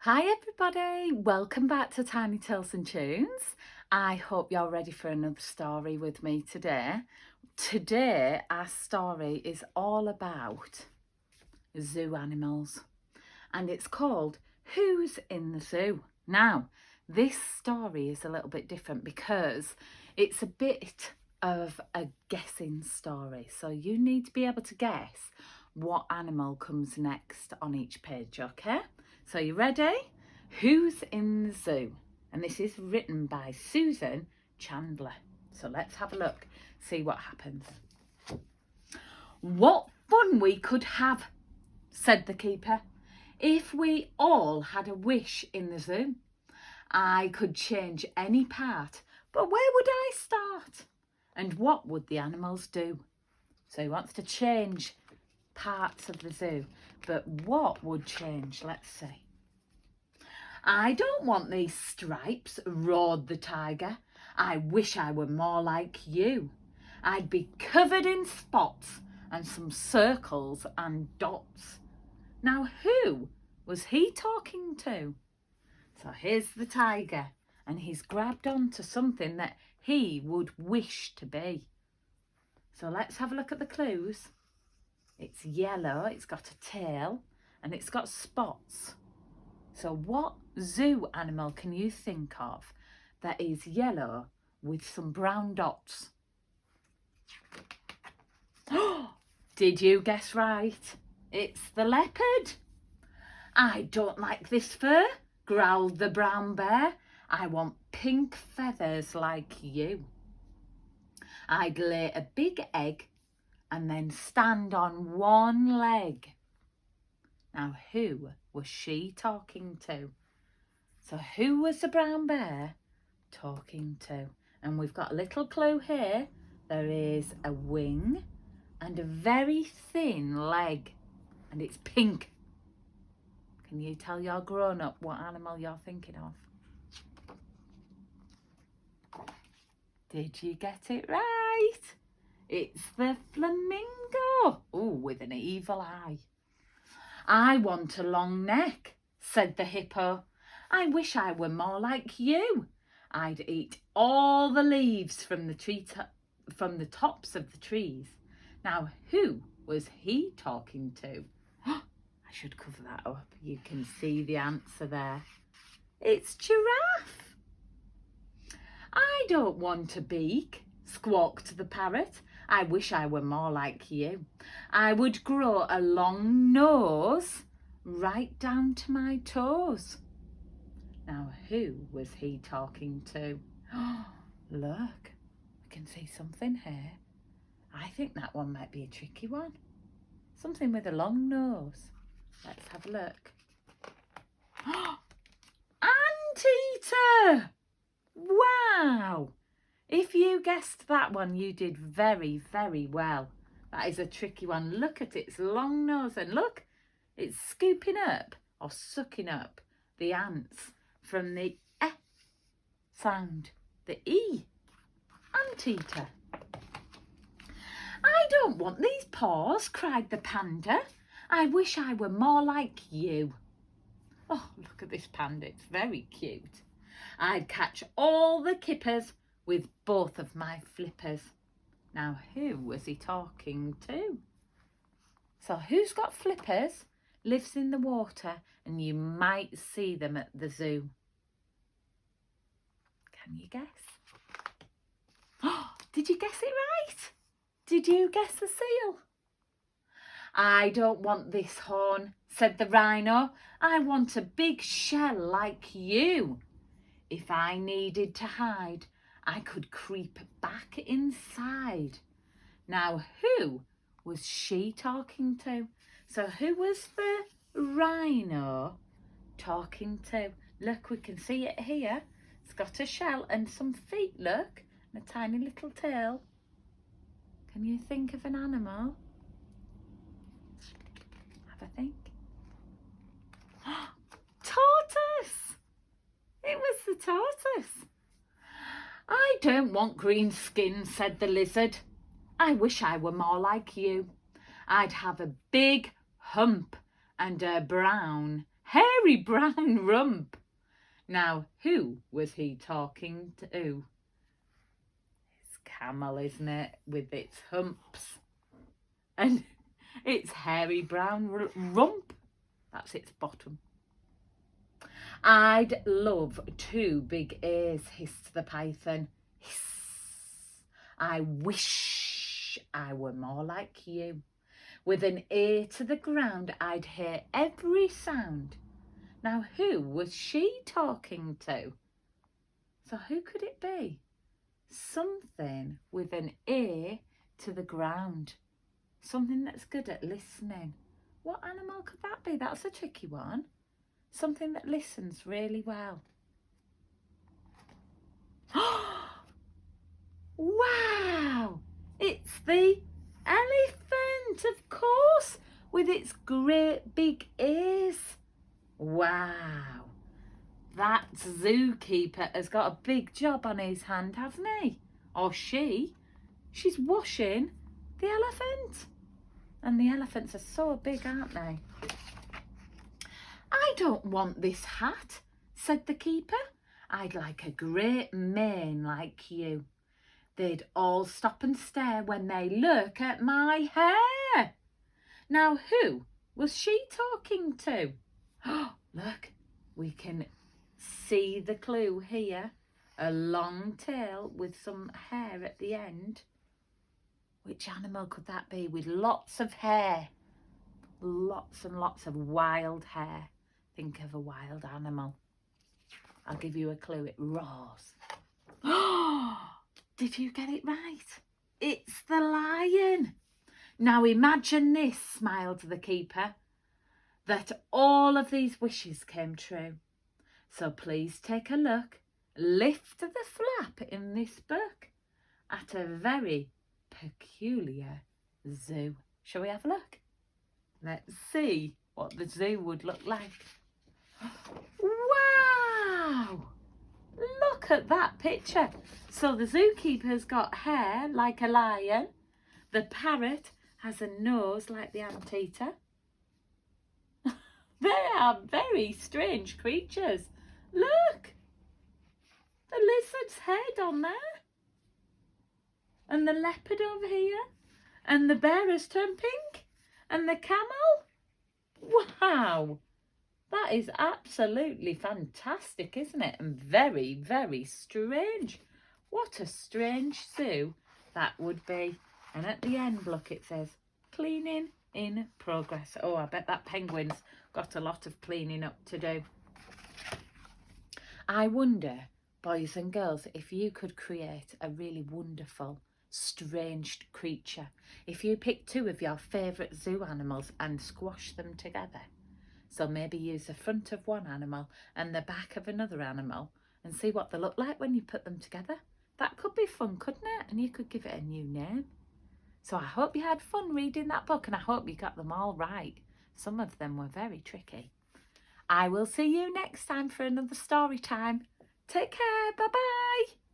Hi everybody, welcome back to Tiny Tales and Tunes. I hope you're ready for another story with me today. Today our story is all about zoo animals and it's called Who's in the Zoo? Now, this story is a little bit different because it's a bit of a guessing story. So you need to be able to guess what animal comes next on each page, okay? So you ready? Who's in the Zoo? And this is written by Susan Chandler. So let's have a look, see what happens. What fun we could have, said the keeper, if we all had a wish in the zoo. I could change any part, but where would I start? And what would the animals do? So he wants to change parts of the zoo, but what would change? Let's see. I don't want these stripes, roared the tiger. I wish I were more like you. I'd be covered in spots and some circles and dots. Now, who was he talking to? So here's the tiger, and he's grabbed onto something that he would wish to be. So let's have a look at the clues. It's yellow, it's got a tail, and it's got spots. So what zoo animal can you think of that is yellow with some brown dots? Did you guess right? It's the leopard. I don't like this fur, growled the brown bear. I want pink feathers like you. I'd lay a big egg and then stand on one leg. Now, who was she talking to? So who was the brown bear talking to? And we've got a little clue here. There is a wing and a very thin leg, and it's pink. Can you tell your grown up what animal you're thinking of? Did you get it right? It's the flamingo. Oh, with an evil eye. I want a long neck, said the hippo. I wish I were more like you. I'd eat all the leaves from the tops of the trees. Now, who was he talking to? I should cover that up. You can see the answer there. It's Giraffe. I don't want a beak, squawked the parrot. I wish I were more like you. I would grow a long nose right down to my toes. Now, who was he talking to? Look, I can see something here. I think that one might be a tricky one. Something with a long nose. Let's have a look. Anteater! Wow! If you guessed that one, you did very, very well. That is a tricky one. Look at its long nose and look, it's scooping up or sucking up the ants from the eh sound, the E. Anteater. I don't want these paws, cried the panda. I wish I were more like you. Oh, look at this panda, it's very cute. I'd catch all the kippers with both of my flippers. Now, who was he talking to? So who's got flippers, lives in the water, and you might see them at the zoo? Can you guess? Oh, did you guess it right? Did you guess the seal? I don't want this horn, said the rhino. I want a big shell like you. If I needed to hide, I could creep back inside. Now, who was she talking to? So who was the rhino talking to? Look, we can see it here. It's got a shell and some feet, look, and a tiny little tail. Can you think of an animal? Have a think. Tortoise! It was the tortoise. I don't want green skin, said the lizard. I wish I were more like you. I'd have a big hump and a brown hairy brown rump. Now, who was he talking to? It's camel, isn't it? With its humps. And its hairy brown rump. That's its bottom. I'd love 2 big A's, hissed the python. Hiss. I wish I were more like you. With an ear to the ground, I'd hear every sound. Now, who was she talking to? So who could it be? Something with an ear to the ground. Something that's good at listening. What animal could that be? That's a tricky one. Something that listens really well. Wow! It's the elephant, of course, with its great big ears. Wow! That zookeeper has got a big job on his hand, hasn't he? Or she. She's washing the elephant. And the elephants are so big, aren't they? I don't want this hat, said the keeper. I'd like a great mane like you. They'd all stop and stare when they look at my hair. Now, who was she talking to? Oh, look, we can see the clue here. A long tail with some hair at the end. Which animal could that be with lots of hair? Lots and lots of wild hair. Think of a wild animal. I'll give you a clue. It roars. Oh, did you get it right? It's the lion. Now imagine this, smiled the keeper, that all of these wishes came true. So please take a look. Lift the flap in this book at a very peculiar zoo. Shall we have a look? Let's see what the zoo would look like. Wow! Look at that picture. So the zookeeper's got hair like a lion. The parrot has a nose like the anteater. They are very strange creatures. Look! The lizard's head on there. And the leopard over here. And the bear has turned pink. And the camel. Wow! That is absolutely fantastic, isn't it? And very, very strange. What a strange zoo that would be. And at the end, look, it says, cleaning in progress. Oh, I bet that penguin's got a lot of cleaning up to do. I wonder, boys and girls, if you could create a really wonderful, strange creature. If you pick 2 of your favourite zoo animals and squash them together. So maybe use the front of one animal and the back of another animal and see what they look like when you put them together. That could be fun, couldn't it? And you could give it a new name. So I hope you had fun reading that book and I hope you got them all right. Some of them were very tricky. I will see you next time for another story time. Take care. Bye-bye.